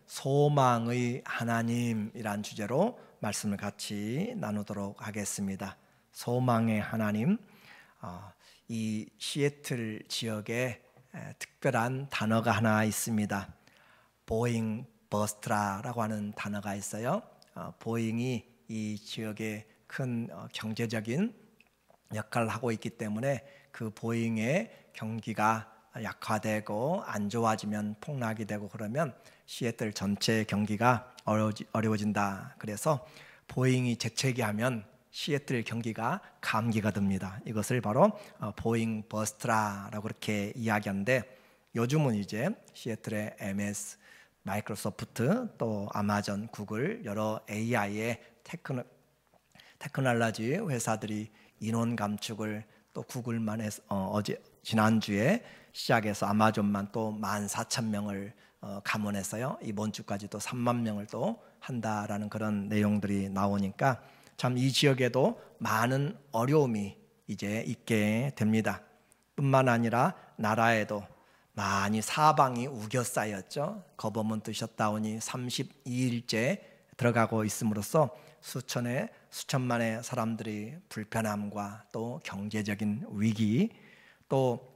소망의 하나님이란 주제로 말씀을 같이 나누도록 하겠습니다. 소망의 하나님. 이 시애틀 지역에 특별한 단어가 하나 있습니다. 보잉 버스트라라고 하는 단어가 있어요. 보잉이 이 지역에 큰 경제적인 역할을 하고 있기 때문에 그 보잉의 경기가 약화되고 안 좋아지면 폭락이 되고 그러면 시애틀 전체 경기가 어려워진다. 그래서 보잉이 재채기하면 시애틀 경기가 감기가 듭니다. 이것을 바로 보잉 버스트라라고 그렇게 이야기하는데, 요즘은 이제 시애틀의 MS, 마이크로소프트, 또 아마존, 구글, 여러 AI의 테크놀로지 회사들이 인원 감축을, 또 구글만 해서 지난주에 시작해서 아마존만 또 14,000명을 감원했어요. 이번 주까지 또 3만 명을 또 한다라는 그런 내용들이 나오니까 참 이 지역에도 많은 어려움이 이제 있게 됩니다. 뿐만 아니라 나라에도 많이 사방이 우겨 쌓였죠. 거버먼트 셧다운이 32일째 들어가고 있음으로써 수천만의 사람들이 불편함과 또 경제적인 위기, 또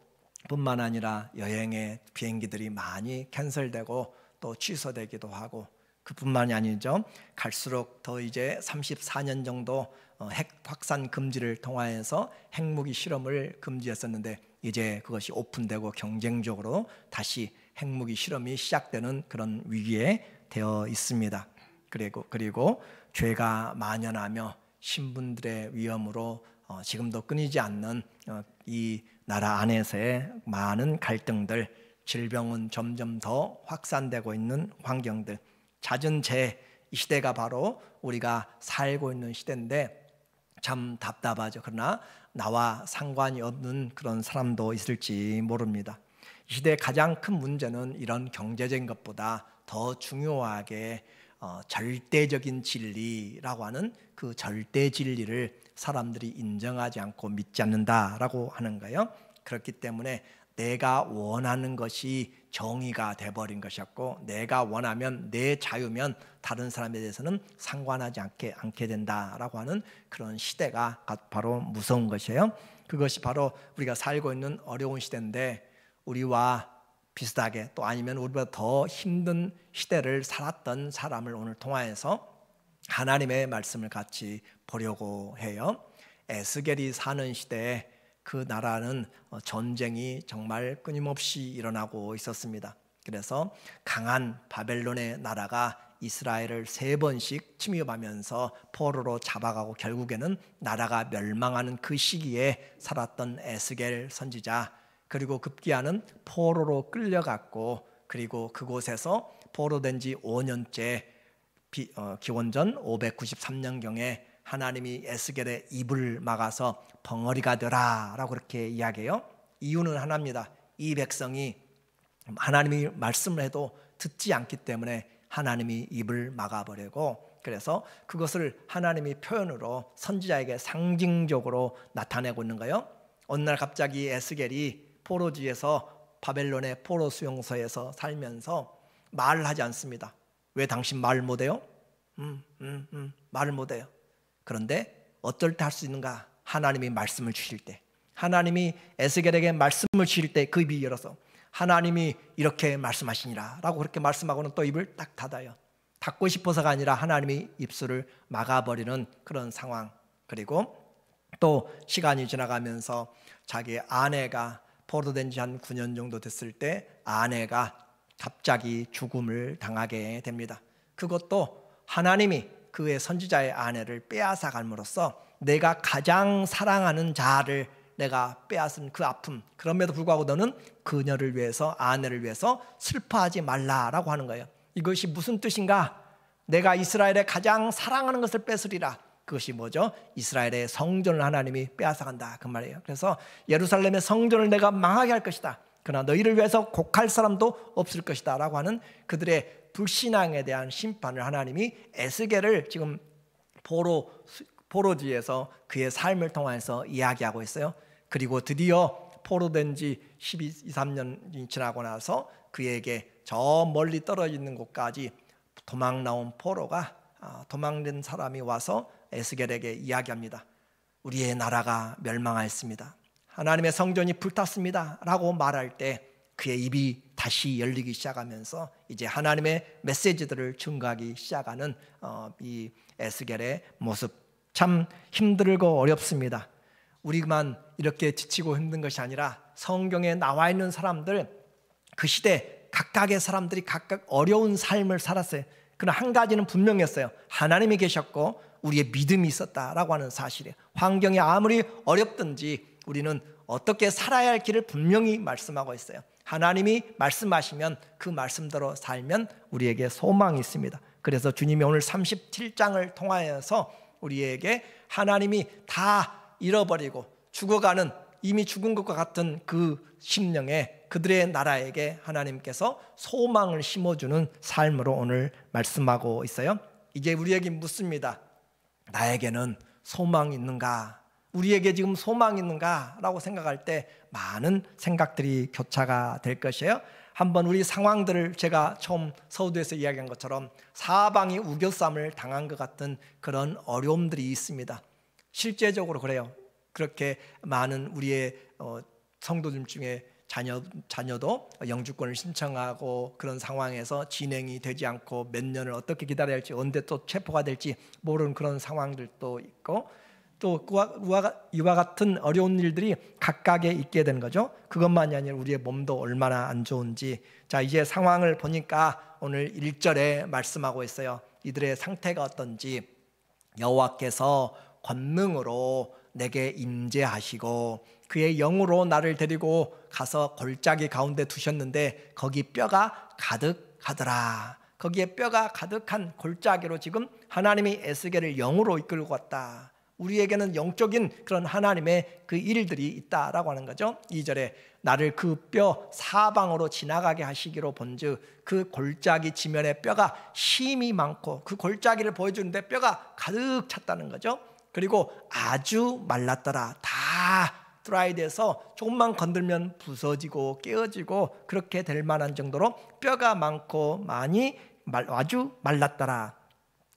뿐만 아니라 여행의 비행기들이 많이 캔슬되고 또 취소되기도 하고, 그뿐만이 아니죠. 갈수록 더 이제 34년 정도 핵 확산 금지를 통하여서 핵무기 실험을 금지했었는데 이제 그것이 오픈되고 경쟁적으로 다시 핵무기 실험이 시작되는 그런 위기에 되어 있습니다. 그리고 죄가 만연하며 신분들의 위험으로 지금도 끊이지 않는 이 나라 안에서의 많은 갈등들, 질병은 점점 더 확산되고 있는 환경들, 잦은 재해, 이 시대가 바로 우리가 살고 있는 시대인데 참 답답하죠. 그러나 나와 상관이 없는 그런 사람도 있을지 모릅니다. 이 시대의 가장 큰 문제는 이런 경제적인 것보다 더 중요하게 절대적인 진리라고 하는 그 절대 진리를 사람들이 인정하지 않고 믿지 않는다라고 하는 거예요. 그렇기 때문에 내가 원하는 것이 정의가 돼버린 것이었고, 내가 원하면 내 자유면 다른 사람에 대해서는 상관하지 않게 된다라고 하는 그런 시대가 바로 무서운 것이에요. 그것이 바로 우리가 살고 있는 어려운 시대인데, 우리와 비슷하게 또 아니면 우리보다 더 힘든 시대를 살았던 사람을 오늘 통하여서 하나님의 말씀을 같이 보려고 해요. 에스겔이 사는 시대에 그 나라는 전쟁이 정말 끊임없이 일어나고 있었습니다. 그래서 강한 바벨론의 나라가 이스라엘을 3번씩 침입하면서 포로로 잡아가고 결국에는 나라가 멸망하는 그 시기에 살았던 에스겔 선지자, 그리고 급기야는 포로로 끌려갔고, 그리고 그곳에서 포로된 지 5년째 기원전 593년경에 하나님이 에스겔의 입을 막아서 벙어리가 되라 라고 그렇게 이야기해요. 이유는 하나입니다. 이 백성이 하나님이 말씀을 해도 듣지 않기 때문에 하나님이 입을 막아버리고, 그래서 그것을 하나님이 표현으로 선지자에게 상징적으로 나타내고 있는 거예요. 어느 날 갑자기 에스겔이 포로지에서 바벨론의 포로 수용소에서 살면서 말을 하지 않습니다. 왜 당신 말 못해요? 말을 못해요. 그런데 어떨 때 할 수 있는가? 하나님이 말씀을 주실 때, 하나님이 에스겔에게 말씀을 주실 때 그 입이 열어서 하나님이 이렇게 말씀하시니라 라고 그렇게 말씀하고는 또 입을 딱 닫아요. 닫고 싶어서가 아니라 하나님이 입술을 막아버리는 그런 상황. 그리고 또 시간이 지나가면서 자기 아내가 포로된 지 한 9년 정도 됐을 때 아내가 갑자기 죽음을 당하게 됩니다. 그것도 하나님이 그의 선지자의 아내를 빼앗아 감으로써 내가 가장 사랑하는 자를 내가 빼앗은 그 아픔, 그럼에도 불구하고 너는 그녀를 위해서, 아내를 위해서 슬퍼하지 말라라고 하는 거예요. 이것이 무슨 뜻인가? 내가 이스라엘의 가장 사랑하는 것을 뺏으리라. 그것이 뭐죠? 이스라엘의 성전을 하나님이 빼앗아 간다 그 말이에요. 그래서 예루살렘의 성전을 내가 망하게 할 것이다. 그러나 너희를 위해서 곡할 사람도 없을 것이다 라고 하는 그들의 불신앙에 대한 심판을 하나님이 에스겔을 지금 포로지에서 그의 삶을 통해서 이야기하고 있어요. 그리고 드디어 포로된 지 12, 13년이 지나고 나서 그에게 저 멀리 떨어져 있는 곳까지 도망 나온 포로가 도망된 사람이 와서 에스겔에게 이야기합니다. 우리의 나라가 멸망하였습니다. 하나님의 성전이 불탔습니다 라고 말할 때 그의 입이 다시 열리기 시작하면서 이제 하나님의 메시지들을 증거하기 시작하는 이 에스겔의 모습, 참 힘들고 어렵습니다. 우리만 이렇게 지치고 힘든 것이 아니라 성경에 나와 있는 사람들, 그 시대 각각의 사람들이 각각 어려운 삶을 살았어요. 그러나 한 가지는 분명했어요. 하나님이 계셨고 우리의 믿음이 있었다라고 하는 사실이에요. 환경이 아무리 어렵든지 우리는 어떻게 살아야 할 길을 분명히 말씀하고 있어요. 하나님이 말씀하시면 그 말씀대로 살면 우리에게 소망이 있습니다. 그래서 주님이 오늘 37장을 통하여서 우리에게 하나님이 다 잃어버리고 죽어가는, 이미 죽은 것과 같은 그 심령에, 그들의 나라에게 하나님께서 소망을 심어주는 삶으로 오늘 말씀하고 있어요. 이제 우리에게 묻습니다. 나에게는 소망이 있는가? 우리에게 지금 소망이 있는가? 라고 생각할 때 많은 생각들이 교차가 될 것이에요. 한번 우리 상황들을, 제가 처음 서두에서 이야기한 것처럼 사방이 우겨쌈을 당한 것 같은 그런 어려움들이 있습니다. 실제적으로 그래요. 그렇게 많은 우리의 성도들 중에 자녀도 영주권을 신청하고 그런 상황에서 진행이 되지 않고 몇 년을 어떻게 기다려야 할지, 언제 또 체포가 될지 모르는 그런 상황들도 있고, 또 이와 같은 어려운 일들이 각각에 있게 되는 거죠. 그것만이 아니라 우리의 몸도 얼마나 안 좋은지. 자, 이제 상황을 보니까 오늘 1절에 말씀하고 있어요. 이들의 상태가 어떤지. 여호와께서 권능으로 내게 임재하시고 그의 영으로 나를 데리고 가서 골짜기 가운데 두셨는데 거기 뼈가 가득하더라. 거기에 뼈가 가득한 골짜기로 지금 하나님이 에스겔을 영으로 이끌고 갔다. 우리에게는 영적인 그런 하나님의 그 일들이 있다라고 하는 거죠. 2절에 나를 그 뼈 사방으로 지나가게 하시기로 본즉 그 골짜기 지면에 뼈가 심이 많고, 그 골짜기를 보여주는데 뼈가 가득 찼다는 거죠. 그리고 아주 말랐더라. 다 드라이돼서 조금만 건들면 부서지고 깨어지고 그렇게 될 만한 정도로 뼈가 많고 아주 말랐더라.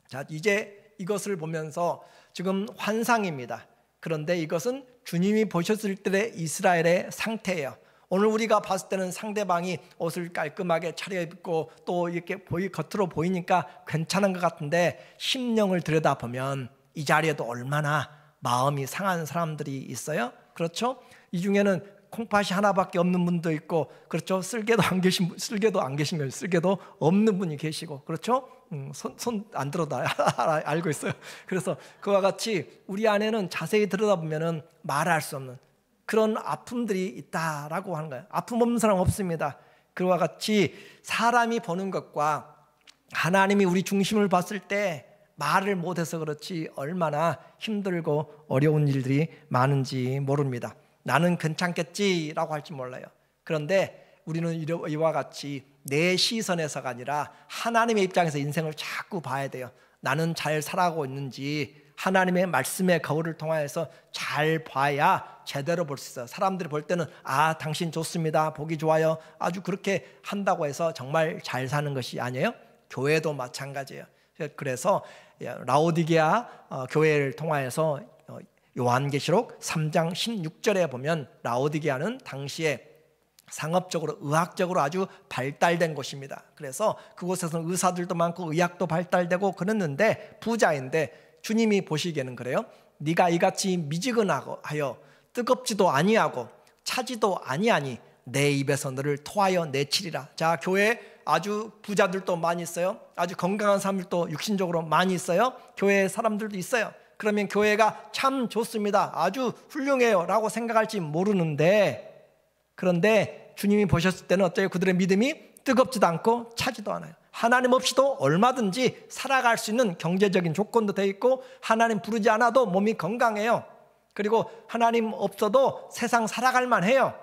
자, 이제 이것을 보면서 지금 환상입니다. 그런데 이것은 주님이 보셨을 때의 이스라엘의 상태예요. 오늘 우리가 봤을 때는 상대방이 옷을 깔끔하게 차려입고 또 이렇게 겉으로 보이니까 괜찮은 것 같은데, 심령을 들여다보면 이 자리에도 얼마나 마음이 상한 사람들이 있어요. 그렇죠? 이 중에는 콩팥이 하나밖에 없는 분도 있고, 그렇죠? 쓸개도 안 계신 거예요. 쓸개도 없는 분이 계시고, 그렇죠? 손 안 들어도 알고 있어요. 그래서 그와 같이 우리 안에는 자세히 들여다보면은 말할 수 없는 그런 아픔들이 있다라고 하는 거예요. 아픔 없는 사람 없습니다. 그와 같이 사람이 보는 것과 하나님이 우리 중심을 봤을 때 말을 못해서 그렇지 얼마나 힘들고 어려운 일들이 많은지 모릅니다. 나는 괜찮겠지라고 할지 몰라요. 그런데 우리는 이와 같이 내 시선에서가 아니라 하나님의 입장에서 인생을 자꾸 봐야 돼요. 나는 잘 살아가고 있는지 하나님의 말씀의 거울을 통하여서 잘 봐야 제대로 볼 수 있어요. 사람들이 볼 때는 당신 좋습니다, 보기 좋아요, 아주 그렇게 한다고 해서 정말 잘 사는 것이 아니에요. 교회도 마찬가지예요. 그래서 라오디게아 교회를 통하여서 요한계시록 3장 16절에 보면 라오디게아는 당시에 상업적으로 의학적으로 아주 발달된 곳입니다. 그래서 그곳에서는 의사들도 많고 의학도 발달되고 그랬는데 부자인데 주님이 보시기에는 그래요. 네가 이같이 미지근하여 뜨겁지도 아니하고 차지도 아니하니 내 입에서 너를 토하여 내치리라. 자, 교회에 아주 부자들도 많이 있어요. 아주 건강한 사람들도 육신적으로 많이 있어요. 교회 사람들도 있어요. 그러면 교회가 참 좋습니다, 아주 훌륭해요 라고 생각할지 모르는데, 그런데 주님이 보셨을 때는 어때요? 그들의 믿음이 뜨겁지도 않고 차지도 않아요. 하나님 없이도 얼마든지 살아갈 수 있는 경제적인 조건도 돼 있고, 하나님 부르지 않아도 몸이 건강해요. 그리고 하나님 없어도 세상 살아갈 만해요.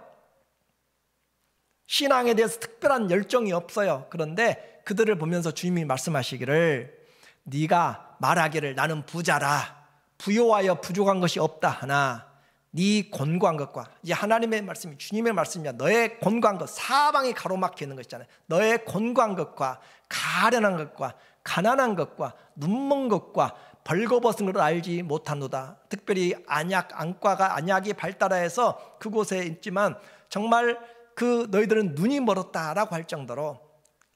신앙에 대해서 특별한 열정이 없어요. 그런데 그들을 보면서 주님이 말씀하시기를, 네가 말하기를 나는 부자라, 부요하여 부족한 것이 없다 하나 네 곤고한 것과, 이제 하나님의 말씀이, 주님의 말씀이야. 너의 곤고한 것, 사방이 가로막혀 있는 것이잖아요. 너의 곤고한 것과 가련한 것과 가난한 것과 눈먼 것과 벌거벗은 것을 알지 못하노다. 특별히 안약, 안과가 안약이 발달해서 그곳에 있지만 정말 그 너희들은 눈이 멀었다라고 할 정도로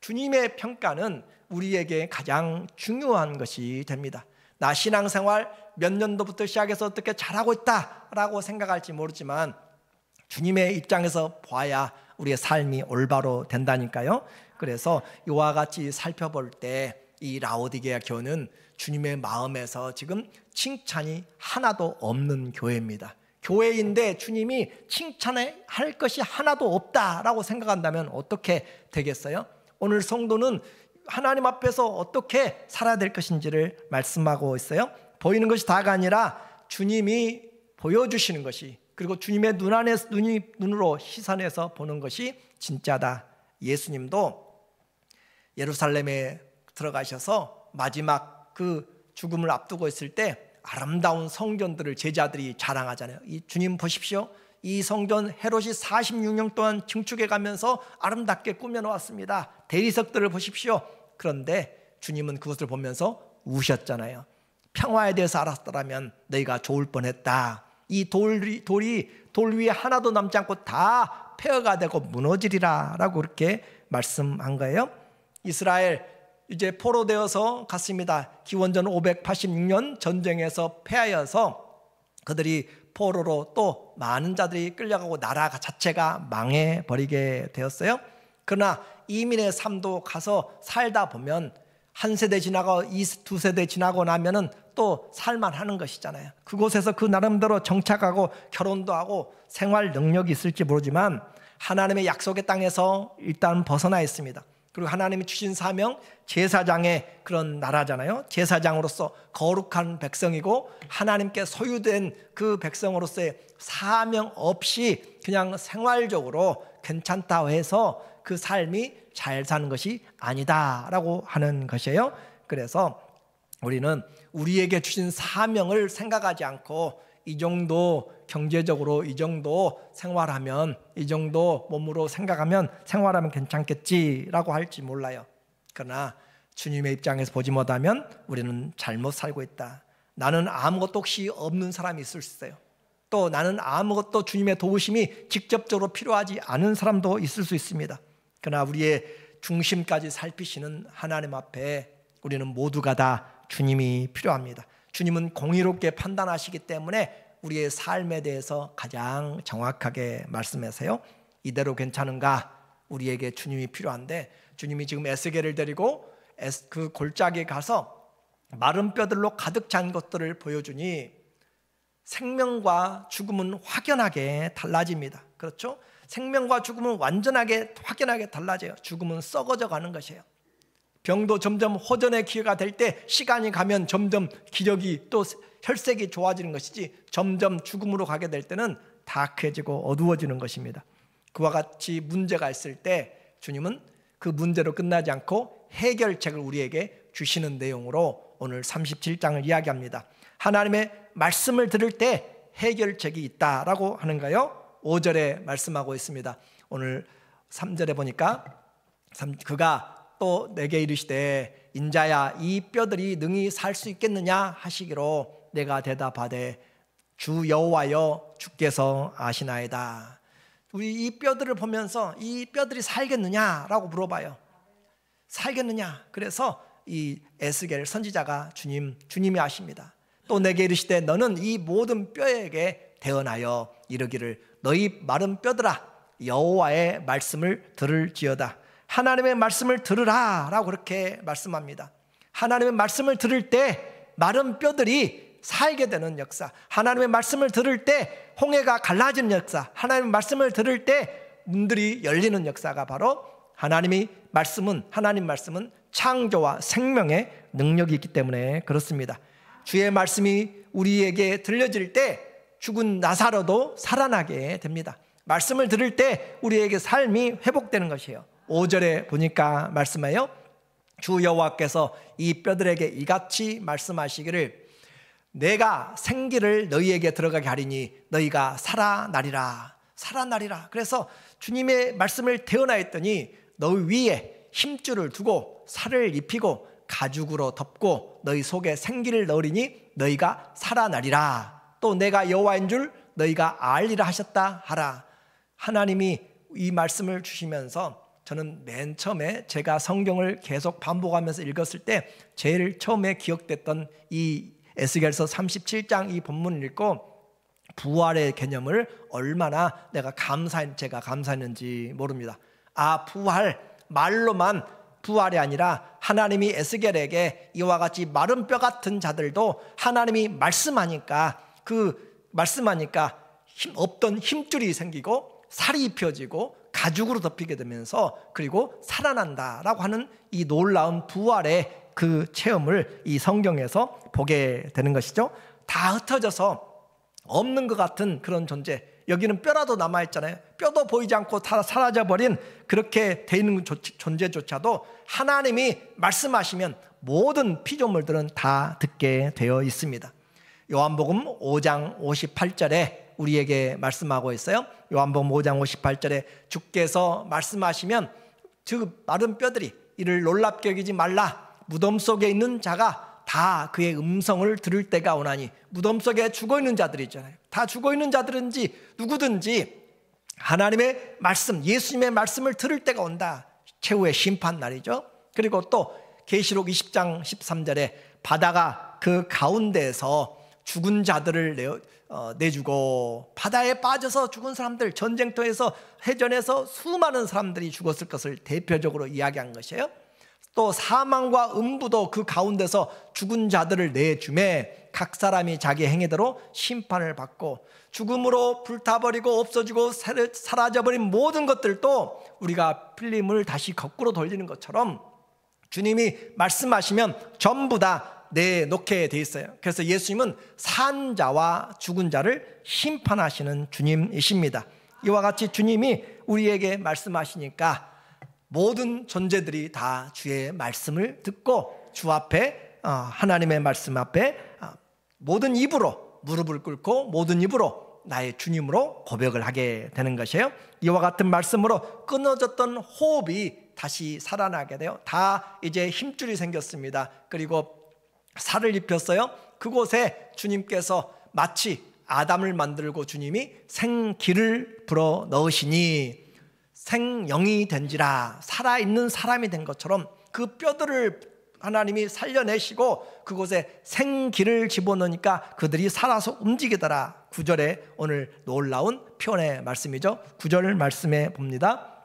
주님의 평가는 우리에게 가장 중요한 것이 됩니다. 나 신앙생활 몇 년도부터 시작해서 어떻게 잘하고 있다라고 생각할지 모르지만 주님의 입장에서 봐야 우리의 삶이 올바로 된다니까요. 그래서 이와 같이 살펴볼 때 이 라오디게아 교회는 주님의 마음에서 지금 칭찬이 하나도 없는 교회입니다. 교회인데 주님이 칭찬할 것이 하나도 없다라고 생각한다면 어떻게 되겠어요? 오늘 성도는 하나님 앞에서 어떻게 살아야 될 것인지를 말씀하고 있어요. 보이는 것이 다가 아니라 주님이 보여주시는 것이, 그리고 주님의 눈으로 시선해서 보는 것이 진짜다. 예수님도 예루살렘에 들어가셔서 마지막 그 죽음을 앞두고 있을 때 아름다운 성전들을 제자들이 자랑하잖아요. 이 주님 보십시오, 이 성전 헤롯이 46년 동안 증축해 가면서 아름답게 꾸며놓았습니다. 대리석들을 보십시오. 그런데 주님은 그것을 보면서 우셨잖아요. 평화에 대해서 알았더라면 너희가 좋을 뻔했다. 이 돌 위에 하나도 남지 않고 다 폐허가 되고 무너지리라 라고 그렇게 말씀한 거예요. 이스라엘 이제 포로되어서 갔습니다. 기원전 586년 전쟁에서 패하여서 그들이 포로로 또 많은 자들이 끌려가고 나라 자체가 망해버리게 되었어요. 그러나 이민의 삶도 가서 살다 보면 한 세대 지나고 두 세대 지나고 나면은 또 살만하는 것이잖아요. 그곳에서 그 나름대로 정착하고 결혼도 하고 생활 능력이 있을지 모르지만 하나님의 약속의 땅에서 일단 벗어나 있습니다. 그리고 하나님이 주신 사명, 제사장의 그런 나라잖아요. 제사장으로서 거룩한 백성이고 하나님께 소유된 그 백성으로서의 사명 없이 그냥 생활적으로 괜찮다고 해서 그 삶이 잘 사는 것이 아니다라고 하는 것이에요. 그래서 우리는 우리에게 주신 사명을 생각하지 않고 이 정도 경제적으로 이 정도 생활하면, 이 정도 몸으로 생활하면 괜찮겠지라고 할지 몰라요. 그러나 주님의 입장에서 보지 못하면 우리는 잘못 살고 있다. 나는 아무것도 혹시 없는 사람이 있을 수 있어요. 또 나는 아무것도 주님의 도우심이 직접적으로 필요하지 않은 사람도 있을 수 있습니다. 그러나 우리의 중심까지 살피시는 하나님 앞에 우리는 모두가 다 주님이 필요합니다. 주님은 공의롭게 판단하시기 때문에 우리의 삶에 대해서 가장 정확하게 말씀하세요. 이대로 괜찮은가? 우리에게 주님이 필요한데, 주님이 지금 에스겔을 데리고 그 골짜기에 가서 마른 뼈들로 가득 찬 것들을 보여주니 생명과 죽음은 확연하게 달라집니다. 그렇죠? 생명과 죽음은 확연하게 달라져요. 죽음은 썩어져 가는 것이에요. 병도 점점 호전의 기회가 될 때, 시간이 가면 점점 기력이 또 혈색이 좋아지는 것이지, 점점 죽음으로 가게 될 때는 다크해지고 어두워지는 것입니다. 그와 같이 문제가 있을 때 주님은 그 문제로 끝나지 않고 해결책을 우리에게 주시는 내용으로 오늘 37장을 이야기합니다. 하나님의 말씀을 들을 때 해결책이 있다라고 하는가요? 5절에 말씀하고 있습니다. 오늘 3절에 보니까 그가 또 내게 이르시되 인자야, 이 뼈들이 능히 살 수 있겠느냐 하시기로 내가 대답하되 주 여호와여, 주께서 아시나이다. 우리 이 뼈들을 보면서 이 뼈들이 살겠느냐라고 물어봐요. 살겠느냐? 그래서 이 에스겔 선지자가 주님이 아십니다. 또 내게 이르시되 너는 이 모든 뼈에게 대언하여 이르기를 너희 마른 뼈들아, 여호와의 말씀을 들을지어다. 하나님의 말씀을 들으라 라고 그렇게 말씀합니다. 하나님의 말씀을 들을 때 마른 뼈들이 살게 되는 역사, 하나님의 말씀을 들을 때 홍해가 갈라지는 역사, 하나님의 말씀을 들을 때 문들이 열리는 역사가 바로 하나님 말씀은 창조와 생명의 능력이 있기 때문에 그렇습니다. 주의 말씀이 우리에게 들려질 때 죽은 나사로도 살아나게 됩니다. 말씀을 들을 때 우리에게 삶이 회복되는 것이에요. 5절에 보니까 말씀해요. 주 여호와께서 이 뼈들에게 이같이 말씀하시기를 내가 생기를 너희에게 들어가게 하리니 너희가 살아나리라. 살아나리라. 그래서 주님의 말씀을 대언하였더니 너희 위에 힘줄을 두고 살을 입히고 가죽으로 덮고 너희 속에 생기를 넣으리니 너희가 살아나리라. 또 내가 여호와인 줄 너희가 알리라 하셨다 하라. 하나님이 이 말씀을 주시면서 저는 맨 처음에 제가 성경을 계속 반복하면서 읽었을 때 제일 처음에 기억됐던 이 에스겔서 37장 이 본문을 읽고 부활의 개념을 얼마나 제가 감사했는지 모릅니다. 부활, 말로만 부활이 아니라 하나님이 에스겔에게 이와 같이 마른 뼈 같은 자들도 하나님이 말씀하니까 없던 힘줄이 생기고 살이 입혀지고 가죽으로 덮이게 되면서 그리고 살아난다라고 하는 이 놀라운 부활의 그 체험을 이 성경에서 보게 되는 것이죠. 다 흩어져서 없는 것 같은 그런 존재, 여기는 뼈라도 남아있잖아요. 뼈도 보이지 않고 다 사라져버린 그렇게 돼 있는 존재조차도 하나님이 말씀하시면 모든 피조물들은 다 듣게 되어 있습니다. 요한복음 5장 58절에 우리에게 말씀하고 있어요. 요한복음 5장 58절에 주께서 말씀하시면 그 마른 뼈들이 이를 놀랍게 여기지 말라. 무덤 속에 있는 자가 다 그의 음성을 들을 때가 오나니. 무덤 속에 죽어있는 자들이 있잖아요. 다 죽어있는 자들인지 누구든지 하나님의 말씀, 예수님의 말씀을 들을 때가 온다. 최후의 심판 날이죠. 그리고 또 계시록 20장 13절에 바다가 그 가운데에서 죽은 자들을 내주고, 바다에 빠져서 죽은 사람들, 전쟁터에서 해전에서 수많은 사람들이 죽었을 것을 대표적으로 이야기한 것이에요. 또 사망과 음부도 그 가운데서 죽은 자들을 내주매 각 사람이 자기 행위대로 심판을 받고, 죽음으로 불타버리고 없어지고 사라져버린 모든 것들도 우리가 필름을 다시 거꾸로 돌리는 것처럼 주님이 말씀하시면 전부 다 내놓게 돼 있어요. 그래서 예수님은 산 자와 죽은 자를 심판하시는 주님이십니다. 이와 같이 주님이 우리에게 말씀하시니까 모든 존재들이 다 주의 말씀을 듣고 주 앞에, 하나님의 말씀 앞에 모든 입으로 무릎을 꿇고 모든 입으로 나의 주님으로 고백을 하게 되는 것이에요. 이와 같은 말씀으로 끊어졌던 호흡이 다시 살아나게 돼요. 다 이제 힘줄이 생겼습니다. 그리고 살을 입혔어요. 그곳에 주님께서 마치 아담을 만들고 주님이 생기를 불어 넣으시니 생영이 된지라, 살아있는 사람이 된 것처럼 그 뼈들을 하나님이 살려내시고 그곳에 생기를 집어넣으니까 그들이 살아서 움직이더라. 9절에 오늘 놀라운 표현의 말씀이죠. 9절 말씀에 봅니다.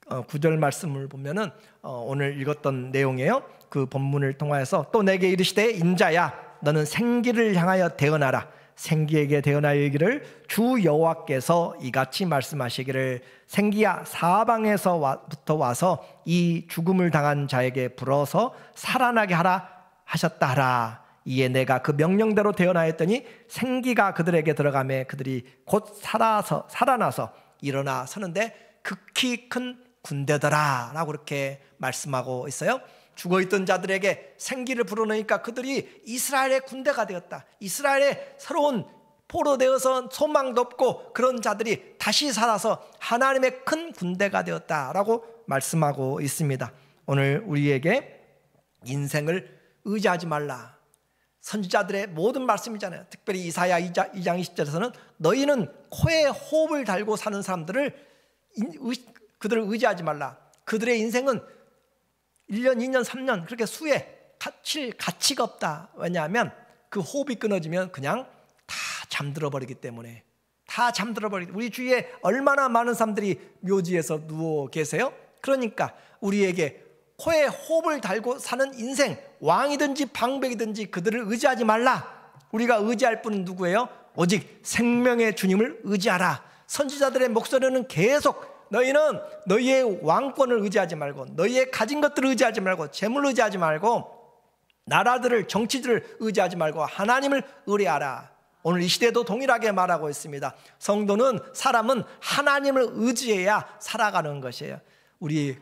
9절 말씀을 보면은 오늘 읽었던 내용이에요. 그 본문을 통하여서 또 내게 이르시되 인자야 너는 생기를 향하여 대언하라. 생기에게 대언하여 이르기를 주 여호와께서 이같이 말씀하시기를 생기야 사방에서부터 와서 이 죽음을 당한 자에게 불어서 살아나게 하라 하셨다 하라. 이에 내가 그 명령대로 대언하였더니 생기가 그들에게 들어가매 그들이 곧 살아나서 일어나 서는데 극히 큰 군대더라 라고 그렇게 말씀하고 있어요. 죽어있던 자들에게 생기를 불어넣으니까 그들이 이스라엘의 군대가 되었다. 이스라엘의 새로운 포로 되어서 소망도 없고 그런 자들이 다시 살아서 하나님의 큰 군대가 되었다라고 말씀하고 있습니다. 오늘 우리에게 인생을 의지하지 말라. 선지자들의 모든 말씀이잖아요. 특별히 이사야 2장 20절에서는 너희는 코에 호흡을 달고 사는 사람들을 그들을 의지하지 말라. 그들의 인생은 1년, 2년, 3년 그렇게 수에 갇힐 가치가 없다. 왜냐하면 그 호흡이 끊어지면 그냥 다 잠들어 버리기 때문에. 다 잠들어 버리기. 우리 주위에 얼마나 많은 사람들이 묘지에서 누워 계세요. 그러니까 우리에게 코에 호흡을 달고 사는 인생, 왕이든지 방백이든지 그들을 의지하지 말라. 우리가 의지할 분은 누구예요? 오직 생명의 주님을 의지하라. 선지자들의 목소리는 계속 너희는 너희의 왕권을 의지하지 말고 너희의 가진 것들을 의지하지 말고 재물을 의지하지 말고 나라들을, 정치들을 의지하지 말고 하나님을 의뢰하라. 오늘 이 시대도 동일하게 말하고 있습니다. 성도는, 사람은 하나님을 의지해야 살아가는 것이에요. 우리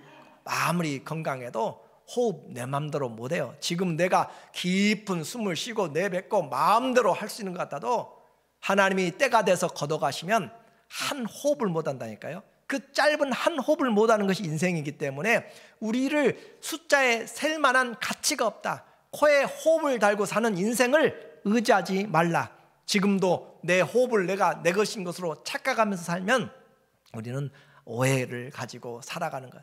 아무리 건강해도 호흡 내 마음대로 못해요. 지금 내가 깊은 숨을 쉬고 내뱉고 마음대로 할 수 있는 것 같아도 하나님이 때가 돼서 걷어가시면 한 호흡을 못한다니까요. 그 짧은 한 호흡을 못하는 것이 인생이기 때문에 우리를 숫자에 셀 만한 가치가 없다. 코에 호흡을 달고 사는 인생을 의지하지 말라. 지금도 내 호흡을 내가 내 것인 것으로 착각하면서 살면 우리는 오해를 가지고 살아가는 것.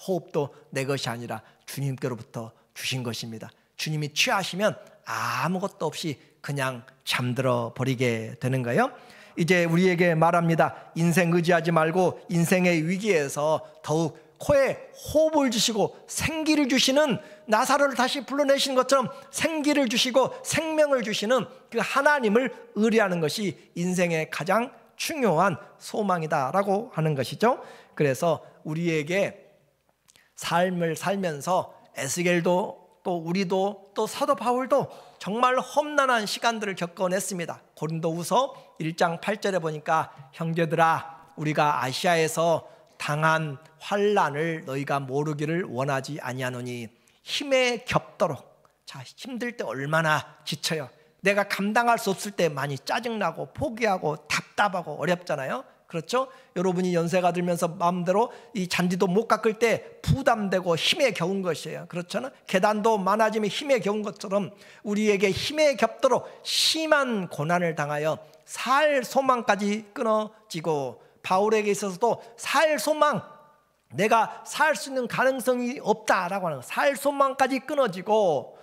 호흡도 내 것이 아니라 주님께로부터 주신 것입니다. 주님이 취하시면 아무것도 없이 그냥 잠들어 버리게 되는 거예요. 이제 우리에게 말합니다. 인생 의지하지 말고 인생의 위기에서 더욱 코에 호흡을 주시고 생기를 주시는, 나사로를 다시 불러내시는 것처럼 생기를 주시고 생명을 주시는 그 하나님을 의뢰하는 것이 인생의 가장 중요한 소망이다라고 하는 것이죠. 그래서 우리에게 삶을 살면서 에스겔도 또 우리도 또 사도 바울도 정말 험난한 시간들을 겪어냈습니다. 고린도후서 1장 8절에 보니까 형제들아 우리가 아시아에서 당한 환난을 너희가 모르기를 원하지 아니하노니 힘에 겹도록. 자, 힘들 때 얼마나 지쳐요. 내가 감당할 수 없을 때 많이 짜증나고 포기하고 답답하고 어렵잖아요. 그렇죠? 여러분이 연세가 들면서 마음대로 이 잔디도 못 깎을 때 부담되고 힘에 겨운 것이에요. 그렇잖아요. 계단도 많아지면 힘에 겨운 것처럼 우리에게 힘에 겹도록 심한 고난을 당하여 살 소망까지 끊어지고, 바울에게 있어서도 살 소망, 내가 살 수 있는 가능성이 없다라고 하는, 살 소망까지 끊어지고,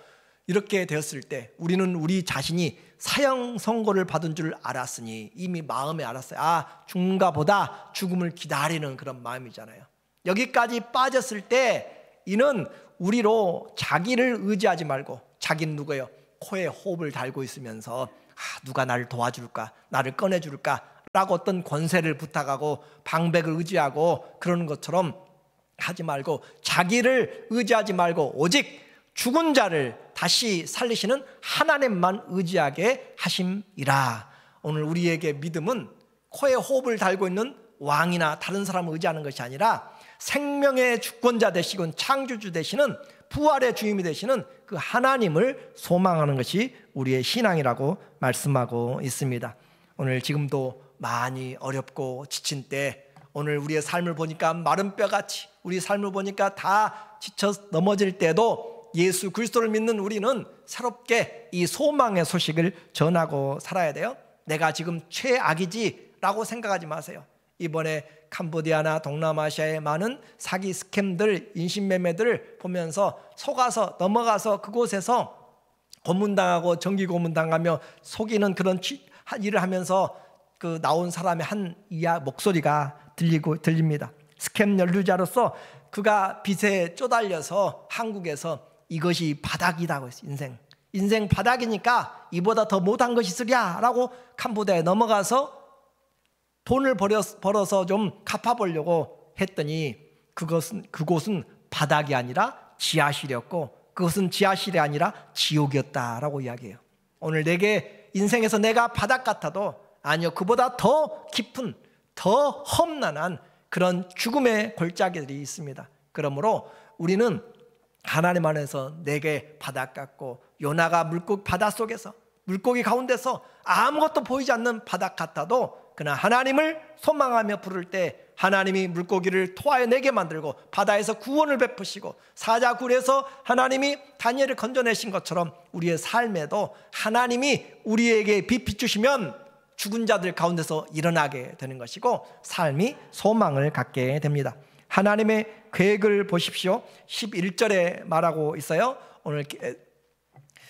이렇게 되었을 때 우리는 우리 자신이 사형 선고를 받은 줄 알았으니, 이미 마음에 알았어요. 아, 죽는가 보다, 죽음을 기다리는 그런 마음이잖아요. 여기까지 빠졌을 때 이는 우리로 자기를 의지하지 말고, 자기는 누구예요? 코에 호흡을 달고 있으면서 누가 나를 도와줄까, 나를 꺼내줄까 라고 어떤 권세를 부탁하고 방백을 의지하고 그러는 것처럼 하지 말고, 자기를 의지하지 말고 오직 죽은 자를 다시 살리시는 하나님만 의지하게 하심이라. 오늘 우리에게 믿음은 코에 호흡을 달고 있는 왕이나 다른 사람을 의지하는 것이 아니라 생명의 주권자 되시고 창조주 되시는, 부활의 주님이 되시는 그 하나님을 소망하는 것이 우리의 신앙이라고 말씀하고 있습니다. 오늘 지금도 많이 어렵고 지친 때, 오늘 우리의 삶을 보니까 마른 뼈같이, 우리 삶을 보니까 다 지쳐 넘어질 때도 예수 그리스도를 믿는 우리는 새롭게 이 소망의 소식을 전하고 살아야 돼요. 내가 지금 최악이지 라고 생각하지 마세요. 이번에 캄보디아나 동남아시아의 많은 사기 스캠들, 인신매매들을 보면서 속아서 넘어가서 그곳에서 고문당하고 정기 고문당하며 속이는 그런 일을 하면서 그 나온 사람의 한 목소리가 들립니다. 스캠 연루자로서 그가 빚에 쪼달려서 한국에서 이것이 바닥이라고 했어요. 인생 바닥이니까 이보다 더 못한 것이 있으랴 라고 캄보디아에 넘어가서 돈을 벌어서 좀 갚아보려고 했더니 그곳은 바닥이 아니라 지하실이었고, 그것은 지하실이 아니라 지옥이었다라고 이야기해요. 오늘 내게 인생에서 내가 바닥 같아도 아니요, 그보다 더 깊은, 더 험난한 그런 죽음의 골짜기들이 있습니다. 그러므로 우리는 하나님 안에서 내게 바닥 같고, 요나가 바닷속에서 물고기 가운데서 아무것도 보이지 않는 바닥 같아도 그러나 하나님을 소망하며 부를 때 하나님이 물고기를 토하여 내게 만들고 바다에서 구원을 베푸시고 사자굴에서 하나님이 다니엘을 건져내신 것처럼 우리의 삶에도 하나님이 우리에게 빛 비추시면 죽은 자들 가운데서 일어나게 되는 것이고 삶이 소망을 갖게 됩니다. 하나님의 계획을 보십시오. 11절에 말하고 있어요. 오늘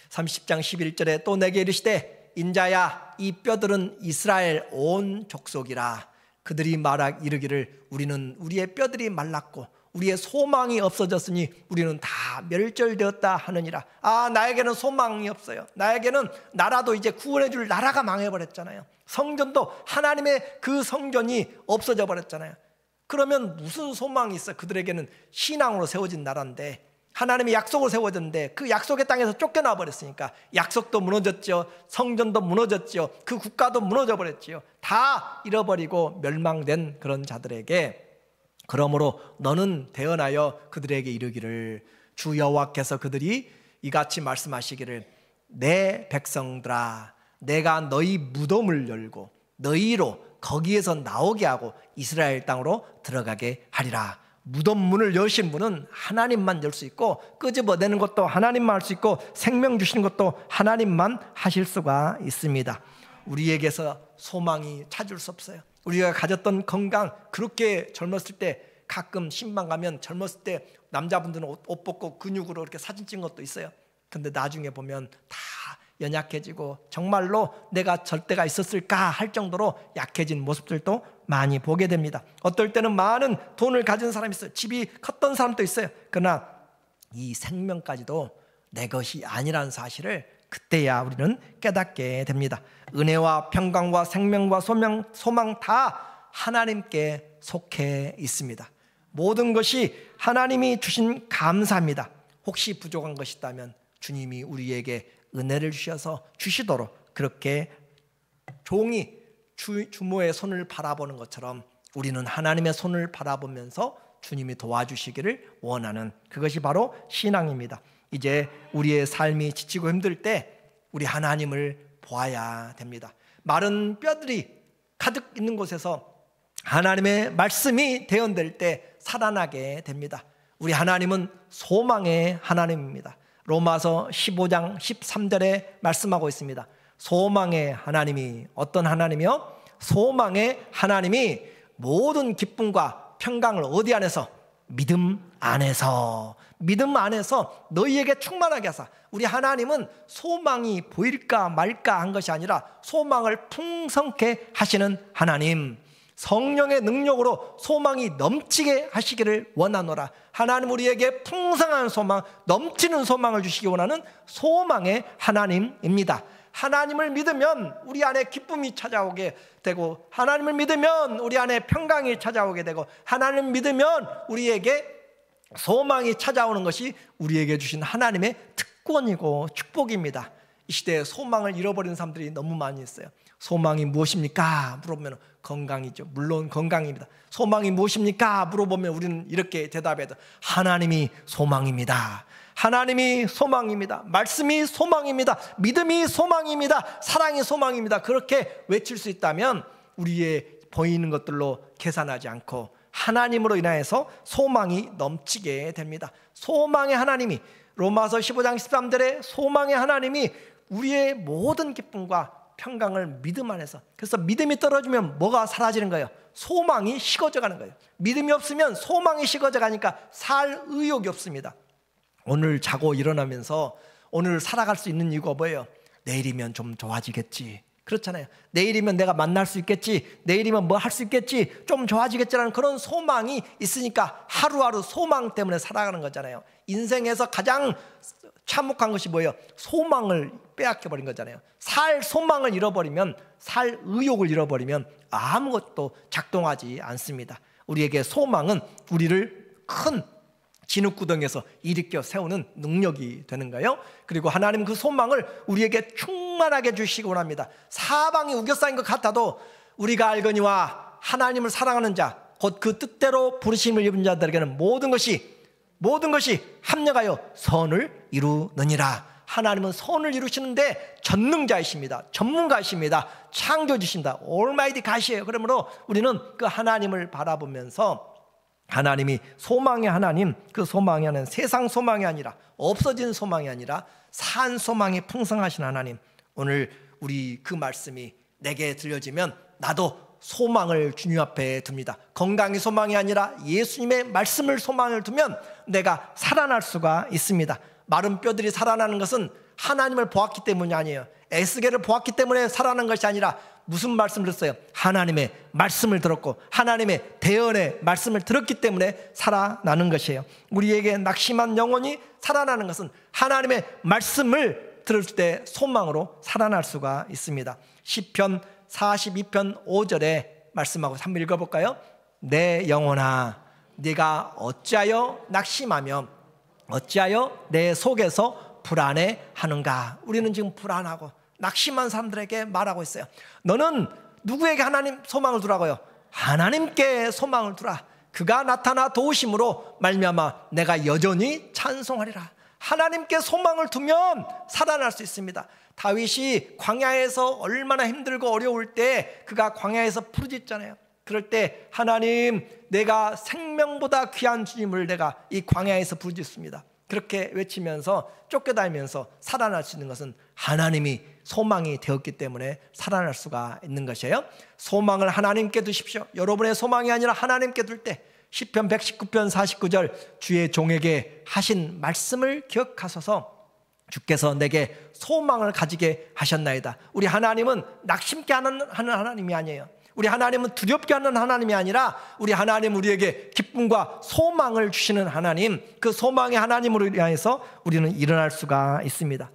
30장 11절에 또 내게 이르시되 인자야 이 뼈들은 이스라엘 온 족속이라. 그들이 이르기를 우리는 우리의 뼈들이 말랐고 우리의 소망이 없어졌으니 우리는 다 멸절되었다 하느니라. 아, 나에게는 소망이 없어요. 나에게는 나라도 이제 구원해 줄 나라가 망해버렸잖아요. 성전도 하나님의 그 성전이 없어져 버렸잖아요. 그러면 무슨 소망이 있어? 그들에게는 신앙으로 세워진 나라인데, 하나님의 약속을 세워졌는데 그 약속의 땅에서 쫓겨나 버렸으니까 약속도 무너졌죠. 성전도 무너졌죠. 그 국가도 무너져 버렸죠. 다 잃어버리고 멸망된 그런 자들에게, 그러므로 너는 대언하여 그들에게 이르기를 주 여호와께서 그들이 이같이 말씀하시기를 내 백성들아 내가 너희 무덤을 열고 너희로 거기에서 나오게 하고 이스라엘 땅으로 들어가게 하리라. 무덤 문을 여신 분은 하나님만 열 수 있고 끄집어내는 것도 하나님만 할 수 있고 생명 주시는 것도 하나님만 하실 수가 있습니다. 우리에게서 소망이 찾을 수 없어요. 우리가 가졌던 건강, 그렇게 젊었을 때 가끔 신방 가면 젊었을 때 남자분들은 옷 벗고 근육으로 이렇게 사진 찍은 것도 있어요. 근데 나중에 보면 다 연약해지고 정말로 내가 절 때가 있었을까 할 정도로 약해진 모습들도 많이 보게 됩니다. 어떨 때는 많은 돈을 가진 사람이 있어요. 집이 컸던 사람도 있어요. 그러나 이 생명까지도 내 것이 아니라는 사실을 그때야 우리는 깨닫게 됩니다. 은혜와 평강과 생명과 소망 다 하나님께 속해 있습니다. 모든 것이 하나님이 주신 감사입니다. 혹시 부족한 것이 있다면 주님이 우리에게 은혜를 주셔서 주시도록 그렇게 종이 주모의 손을 바라보는 것처럼 우리는 하나님의 손을 바라보면서 주님이 도와주시기를 원하는, 그것이 바로 신앙입니다. 이제 우리의 삶이 지치고 힘들 때 우리 하나님을 보아야 됩니다. 마른 뼈들이 가득 있는 곳에서 하나님의 말씀이 대언될 때 살아나게 됩니다. 우리 하나님은 소망의 하나님입니다. 로마서 15장 13절에 말씀하고 있습니다. 소망의 하나님이 어떤 하나님이요? 소망의 하나님이 모든 기쁨과 평강을 어디 안에서? 믿음 안에서 너희에게 충만하게 하사. 우리 하나님은 소망이 보일까 말까 한 것이 아니라 소망을 풍성케 하시는 하나님, 성령의 능력으로 소망이 넘치게 하시기를 원하노라. 하나님 우리에게 풍성한 소망, 넘치는 소망을 주시기 원하는 소망의 하나님입니다. 하나님을 믿으면 우리 안에 기쁨이 찾아오게 되고, 하나님을 믿으면 우리 안에 평강이 찾아오게 되고, 하나님을 믿으면 우리에게 소망이 찾아오는 것이 우리에게 주신 하나님의 특권이고 축복입니다. 이 시대에 소망을 잃어버리는 사람들이 너무 많이 있어요. 소망이 무엇입니까? 물어보면 건강이죠. 물론 건강입니다. 소망이 무엇입니까? 물어보면 우리는 이렇게 대답해도 하나님이 소망입니다. 하나님이 소망입니다. 말씀이 소망입니다. 믿음이 소망입니다. 사랑이 소망입니다. 그렇게 외칠 수 있다면 우리의 보이는 것들로 계산하지 않고 하나님으로 인하여서 소망이 넘치게 됩니다. 소망의 하나님이, 로마서 15장 13절에 소망의 하나님이 우리의 모든 기쁨과 평강을 믿음 안에서, 그래서 믿음이 떨어지면 뭐가 사라지는 거예요? 소망이 식어져 가는 거예요. 믿음이 없으면 소망이 식어져 가니까 살 의욕이 없습니다. 오늘 자고 일어나면서 오늘 살아갈 수 있는 이유가 뭐예요? 내일이면 좀 좋아지겠지, 그렇잖아요. 내일이면 내가 만날 수 있겠지, 내일이면 뭐 할 수 있겠지, 좀 좋아지겠지라는 그런 소망이 있으니까 하루하루 소망 때문에 살아가는 거잖아요. 인생에서 가장 참혹한 것이 뭐예요? 소망을 빼앗겨버린 거잖아요. 살 소망을 잃어버리면, 살 의욕을 잃어버리면 아무것도 작동하지 않습니다. 우리에게 소망은 우리를 큰 진흙구덩이에서 일으켜 세우는 능력이 되는 거예요. 그리고 하나님 그 소망을 우리에게 충만하게 주시기 원합니다. 사방이 우겨싸인 것 같아도 우리가 알거니와 하나님을 사랑하는 자, 곧 그 뜻대로 부르심을 입은 자들에게는 모든 것이 합력하여 선을 이루느니라. 하나님은 선을 이루시는데 전능자이십니다. 전문가이십니다. 창조주십니다. 올마이티 가시예요. 그러므로 우리는 그 하나님을 바라보면서 하나님이 소망의 하나님, 그 소망이 하나님, 세상 소망이 아니라, 없어진 소망이 아니라 산 소망이 풍성하신 하나님, 오늘 우리 그 말씀이 내게 들려지면 나도 소망을 주님 앞에 둡니다. 건강이 소망이 아니라 예수님의 말씀을 소망을 두면 내가 살아날 수가 있습니다. 마른 뼈들이 살아나는 것은 하나님을 보았기 때문이 아니에요. 에스겔을 보았기 때문에 살아난 것이 아니라 무슨 말씀을 들었어요? 하나님의 말씀을 들었고 하나님의 대언의 말씀을 들었기 때문에 살아나는 것이에요. 우리에게 낙심한 영혼이 살아나는 것은 하나님의 말씀을 들을 때 소망으로 살아날 수가 있습니다. 시편 42편 5절에 말씀하고 한번 읽어볼까요? 내 영혼아 네가 어찌하여 낙심하며 어찌하여 내 속에서 불안해하는가. 우리는 지금 불안하고 낙심한 사람들에게 말하고 있어요. 너는 누구에게 하나님 소망을 두라고요? 하나님께 소망을 두라. 그가 나타나 도우심으로 말미암아 내가 여전히 찬송하리라. 하나님께 소망을 두면 살아날 수 있습니다. 다윗이 광야에서 얼마나 힘들고 어려울 때 그가 광야에서 부르짖잖아요. 그럴 때 하나님, 내가 생명보다 귀한 주님을 내가 이 광야에서 부르짖습니다. 그렇게 외치면서 쫓겨다니면서 살아날 수 있는 것은 하나님이 소망이 되었기 때문에 살아날 수가 있는 것이에요. 소망을 하나님께 두십시오. 여러분의 소망이 아니라 하나님께 둘 때 시편 119편 49절 주의 종에게 하신 말씀을 기억하소서. 주께서 내게 소망을 가지게 하셨나이다. 우리 하나님은 낙심케 하는 하나님이 아니에요. 우리 하나님은 두렵게 하는 하나님이 아니라 우리 하나님, 우리에게 기쁨과 소망을 주시는 하나님, 그 소망의 하나님으로 인해서 우리는 일어날 수가 있습니다.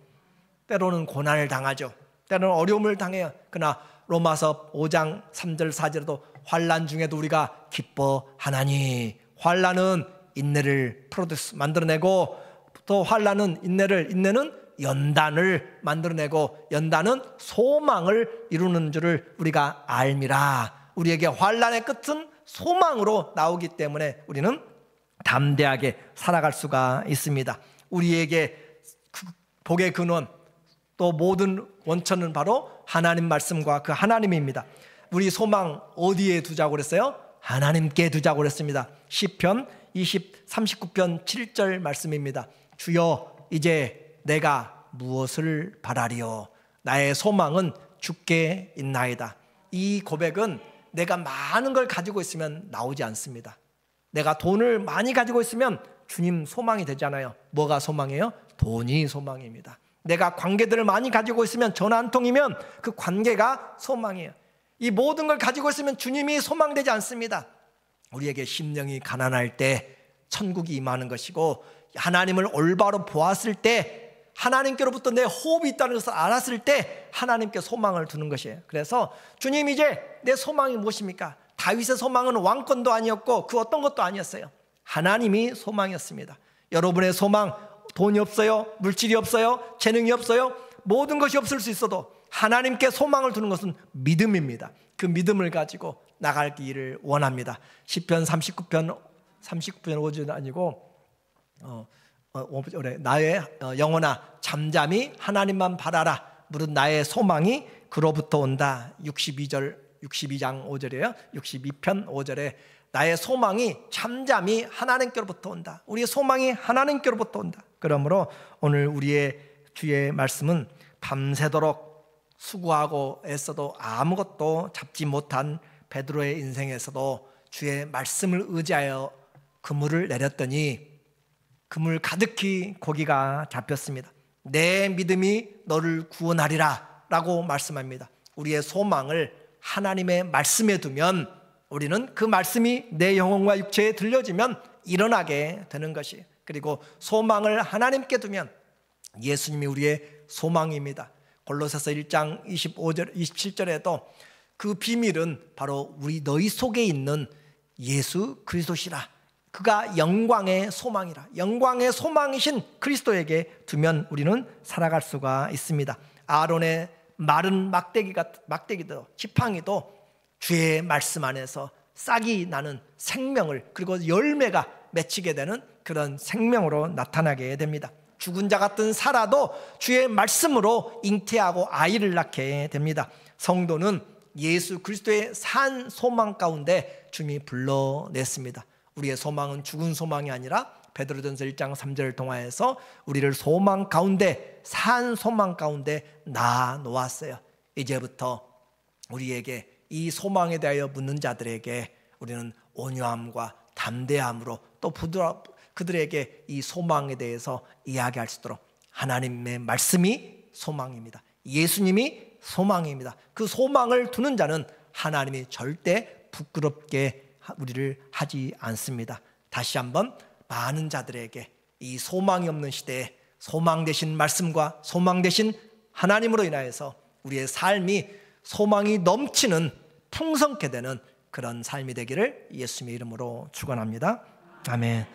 때로는 고난을 당하죠. 때로는 어려움을 당해요. 그러나 로마서 5장 3절 4절에도 환난 중에도 우리가 기뻐하나니, 환난은 인내를 만들어내고, 또 환난은 인내는 연단을 만들어내고, 연단은 소망을 이루는 줄을 우리가 알미라. 우리에게 환난의 끝은 소망으로 나오기 때문에 우리는 담대하게 살아갈 수가 있습니다. 우리에게 복의 근원, 또 모든 원천은 바로 하나님 말씀과 그 하나님입니다. 우리 소망 어디에 두자고 그랬어요? 하나님께 두자고 그랬습니다. 시편 39편 7절 말씀입니다. 주여, 이제 내가 무엇을 바라리요? 나의 소망은 주께 있나이다. 이 고백은 내가 많은 걸 가지고 있으면 나오지 않습니다. 내가 돈을 많이 가지고 있으면 주님 소망이 되잖아요. 뭐가 소망이에요? 돈이 소망입니다. 내가 관계들을 많이 가지고 있으면, 전화 한 통이면 그 관계가 소망이에요. 이 모든 걸 가지고 있으면 주님이 소망되지 않습니다. 우리에게 심령이 가난할 때 천국이 임하는 것이고, 하나님을 올바로 보았을 때, 하나님께로부터 내 호흡이 있다는 것을 알았을 때 하나님께 소망을 두는 것이에요. 그래서 주님, 이제 내 소망이 무엇입니까? 다윗의 소망은 왕권도 아니었고 그 어떤 것도 아니었어요. 하나님이 소망이었습니다. 여러분의 소망, 돈이 없어요, 물질이 없어요, 재능이 없어요, 모든 것이 없을 수 있어도 하나님께 소망을 두는 것은 믿음입니다. 그 믿음을 가지고 나가기를 원합니다. 시편 39편 5절 아니고 나의 영혼아 잠잠히 하나님만 바라라. 무릇 나의 소망이 그로부터 온다. 62장 5절이에요. 62편 5절에 나의 소망이 잠잠히 하나님께로부터 온다. 우리의 소망이 하나님께로부터 온다. 그러므로 오늘 우리의 주의 말씀은 밤새도록 수고하고 애써도 아무것도 잡지 못한 베드로의 인생에서도 주의 말씀을 의지하여 그물을 내렸더니 그물 가득히 고기가 잡혔습니다. 내 믿음이 너를 구원하리라 라고 말씀합니다. 우리의 소망을 하나님의 말씀에 두면, 우리는 그 말씀이 내 영혼과 육체에 들려지면 일어나게 되는 것이, 그리고 소망을 하나님께 두면 예수님이 우리의 소망입니다. 골로새서 1장 25절 27절에도 그 비밀은 바로 너희 속에 있는 예수 그리스도시라. 그가 영광의 소망이라. 영광의 소망이신 그리스도에게 두면 우리는 살아갈 수가 있습니다. 아론의 마른 막대기도 지팡이도 주의 말씀 안에서 싹이 나는 생명을, 그리고 열매가 맺히게 되는 그런 생명으로 나타나게 됩니다. 죽은 자 같은 사라도 주의 말씀으로 잉태하고 아이를 낳게 됩니다. 성도는 예수 그리스도의 산 소망 가운데 주님이 불러냈습니다. 우리의 소망은 죽은 소망이 아니라 베드로전서 1장 3절을 통하여서 우리를 소망 가운데, 산 소망 가운데 놔놓았어요. 이제부터 우리에게 이 소망에 대하여 묻는 자들에게 우리는 온유함과 담대함으로, 또 그들에게 이 소망에 대해서 이야기할 수 있도록, 하나님의 말씀이 소망입니다. 예수님이 소망입니다. 그 소망을 두는 자는 하나님이 절대 부끄럽게 우리를 하지 않습니다. 다시 한번 많은 자들에게 이 소망이 없는 시대에 소망 되신 말씀과 소망 되신 하나님으로 인하여서 우리의 삶이 소망이 넘치는, 풍성케 되는 그런 삶이 되기를 예수님의 이름으로 축원합니다. 아멘.